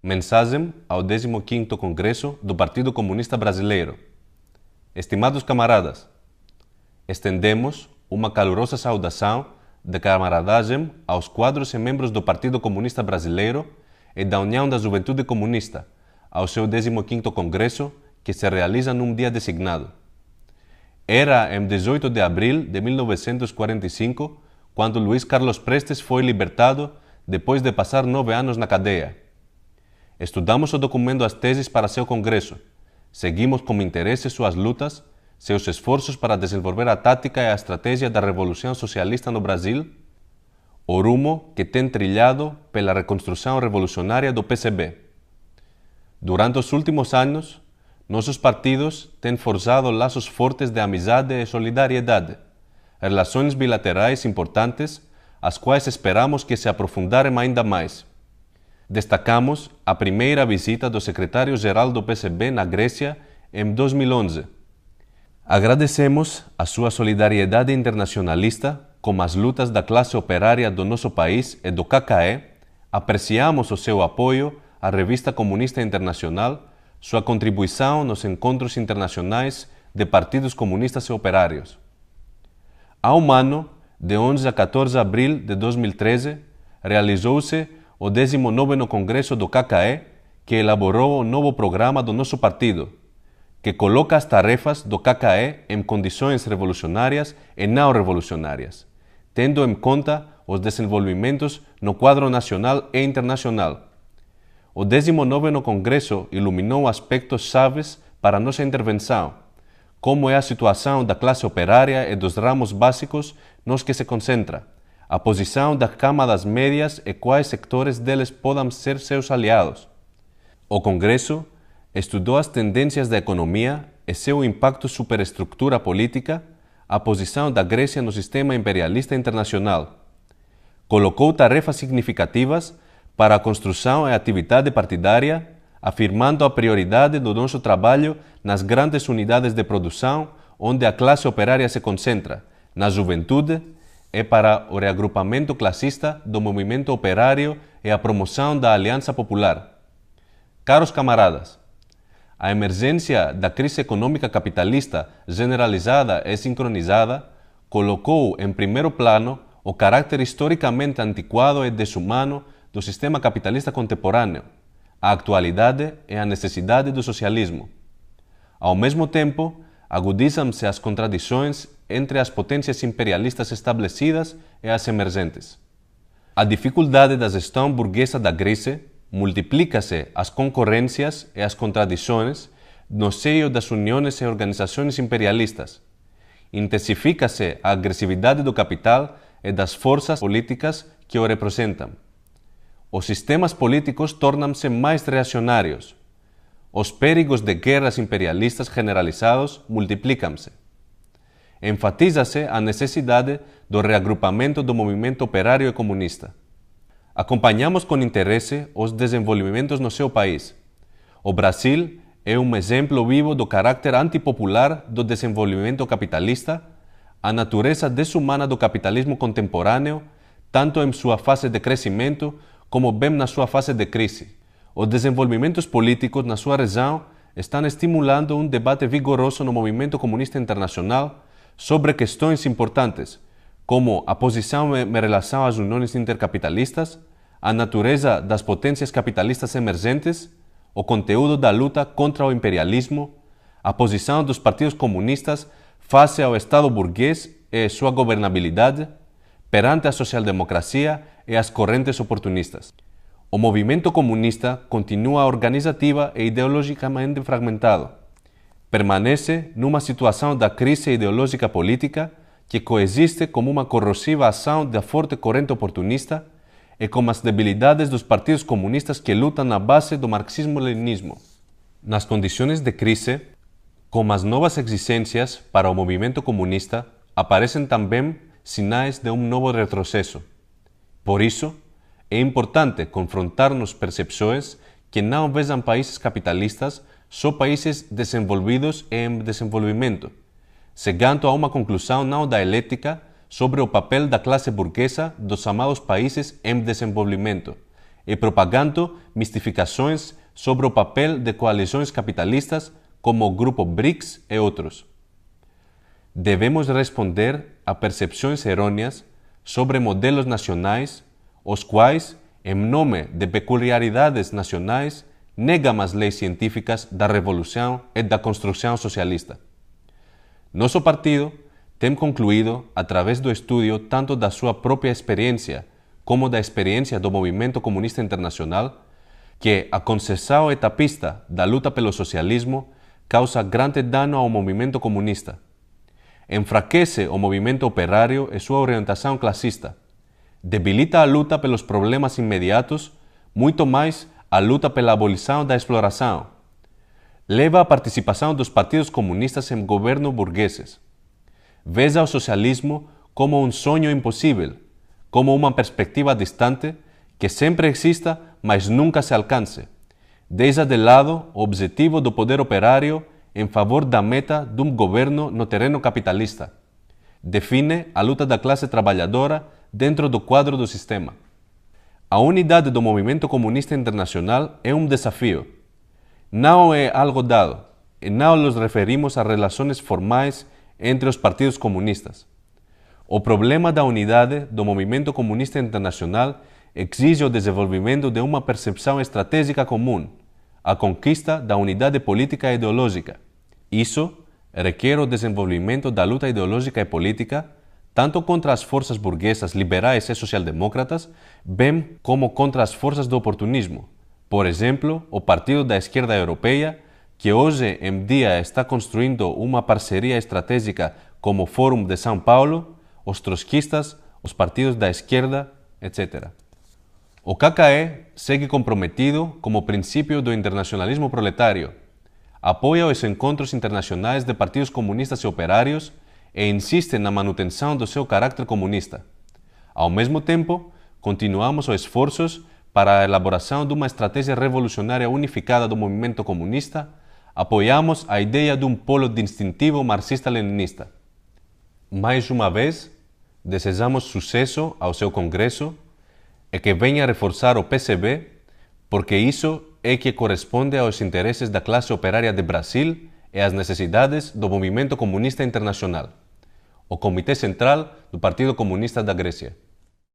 Mensagem ao 15º Congresso do Partido Comunista Brasileiro. Estimados camaradas, estendemos uma calorosa saudação de camaradagem aos quadros e membros do Partido Comunista Brasileiro e da União da Juventude Comunista, ao seu 15º Congresso, que se realiza num dia designado. Era em 18 de abril de 1945, quando Luiz Carlos Prestes foi libertado depois de passar 9 anos na cadeia. Estudamos o documento as teses para seu congresso. Seguimos com interesse suas lutas, seus esforços para desenvolver a tática e a estratégia da Revolução Socialista no Brasil, o rumo que tem trilhado pela reconstrução revolucionária do PCB. Durante os últimos anos, nossos partidos têm forjado laços fortes de amizade e solidariedade, relações bilaterais importantes, as quais esperamos que se aprofundarem ainda mais. Destacamos a primeira visita do secretário-geral do PCB na Grécia em 2011. Agradecemos a sua solidariedade internacionalista com as lutas da classe operária do nosso país e do KKE, apreciamos o seu apoio à Revista Comunista Internacional, sua contribuição nos encontros internacionais de partidos comunistas e operários. Há um ano, de 11 a 14 de abril de 2013, realizou-se o 19º Congresso do KKE, que elaborou o novo programa do nosso partido, que coloca as tarefas do KKE em condições revolucionárias e não revolucionárias, tendo em conta os desenvolvimentos no quadro nacional e internacional. O 19º Congresso iluminou aspectos chaves para nossa intervenção, como é a situação da classe operária e dos ramos básicos nos que se concentra, a posição das camadas médias e quais sectores deles podem ser seus aliados. O Congresso estudou as tendências da economia e seu impacto sobre a estrutura política, a posição da Grécia no sistema imperialista internacional. Colocou tarefas significativas para a construção e atividade partidária, afirmando a prioridade do nosso trabalho nas grandes unidades de produção onde a classe operária se concentra, na juventude, e para o reagrupamento classista do movimento operário e a promoção da Aliança Popular. Caros camaradas, a emergência da crise econômica capitalista generalizada e sincronizada colocou em primeiro plano o caráter historicamente antiquado e desumano do sistema capitalista contemporâneo, a atualidade e a necessidade do socialismo. Ao mesmo tempo, agudizam-se as contradições entre as potências imperialistas estabelecidas e as emergentes. A dificuldade da gestão burguesa da crise multiplica-se as concorrências e as contradições no seio das uniões e organizações imperialistas. Intensifica-se a agressividade do capital e das forças políticas que o representam. Os sistemas políticos tornam-se mais reacionários. Os perigos de guerras imperialistas generalizados multiplicam-se. Enfatiza-se a necessidade do reagrupamento do movimento operário e comunista. Acompanhamos com interesse os desenvolvimentos no seu país. O Brasil é um exemplo vivo do caráter antipopular do desenvolvimento capitalista, a natureza desumana do capitalismo contemporâneo, tanto em sua fase de crescimento como bem na sua fase de crise. Os desenvolvimentos políticos na sua região estão estimulando um debate vigoroso no movimento comunista internacional sobre questões importantes, como a posição em relação às uniões intercapitalistas, a natureza das potências capitalistas emergentes, o conteúdo da luta contra o imperialismo, a posição dos partidos comunistas face ao Estado burguês e sua governabilidade, perante a social-democracia e as correntes oportunistas. O movimento comunista continua organizativa e ideologicamente fragmentado. Permanece numa situação da crise ideológica política que coexiste com uma corrosiva ação da forte corrente oportunista e com as debilidades dos partidos comunistas que lutam na base do marxismo-leninismo. Nas condições de crise, como as novas exigências para o movimento comunista, aparecem também sinais de um novo retrocesso. Por isso, é importante confrontar-nos percepções que não vejam países capitalistas só países desenvolvidos e em desenvolvimento, chegando a uma conclusão não dialética sobre o papel da classe burguesa dos chamados países em desenvolvimento e propagando mistificações sobre o papel de coalizões capitalistas como o Grupo BRICS e outros. Devemos responder a percepções errôneas sobre modelos nacionais, os quais, em nome de peculiaridades nacionais, negam as leis científicas da revolução e da construção socialista. Nosso partido tem concluído, através do estudo tanto da sua própria experiência como da experiência do Movimento Comunista Internacional, que a concessão etapista da luta pelo socialismo causa grande dano ao movimento comunista. Enfraquece o movimento operário e sua orientação classista. Debilita a luta pelos problemas imediatos, muito mais a luta pela abolição da exploração. Leva a participação dos partidos comunistas em governo burgueses. Veja o socialismo como um sonho impossível, como uma perspectiva distante que sempre exista, mas nunca se alcance. Deixa de lado o objetivo do poder operário em favor da meta de um governo no terreno capitalista. Define a luta da classe trabalhadora dentro do quadro do sistema. A unidade do movimento comunista internacional é um desafio. Não é algo dado, e não nos referimos a relações formais entre os partidos comunistas. O problema da unidade do movimento comunista internacional exige o desenvolvimento de uma percepção estratégica comum, a conquista da unidade política e ideológica. Isso requer o desenvolvimento da luta ideológica e política, tanto contra as forças burguesas, liberais e social-demócratas, bem como contra as forças do oportunismo. Por exemplo, o Partido da Esquerda Europeia, que hoje em dia está construindo uma parceria estratégica como o Fórum de São Paulo, os trotskistas, os partidos da esquerda, etc. O KKE segue comprometido com o princípio do internacionalismo proletário, apoia os encontros internacionais de partidos comunistas e operários e insiste na manutenção do seu caráter comunista. Ao mesmo tempo, continuamos os esforços para a elaboração de uma estratégia revolucionária unificada do movimento comunista, apoiamos a ideia de um polo distintivo marxista-leninista. Mais uma vez, desejamos sucesso ao seu congresso e que venha reforçar o PCB, porque isso é que corresponde aos interesses da classe operária de Brasil e às necessidades do movimento comunista internacional. O Comitê Central do Partido Comunista da Grécia.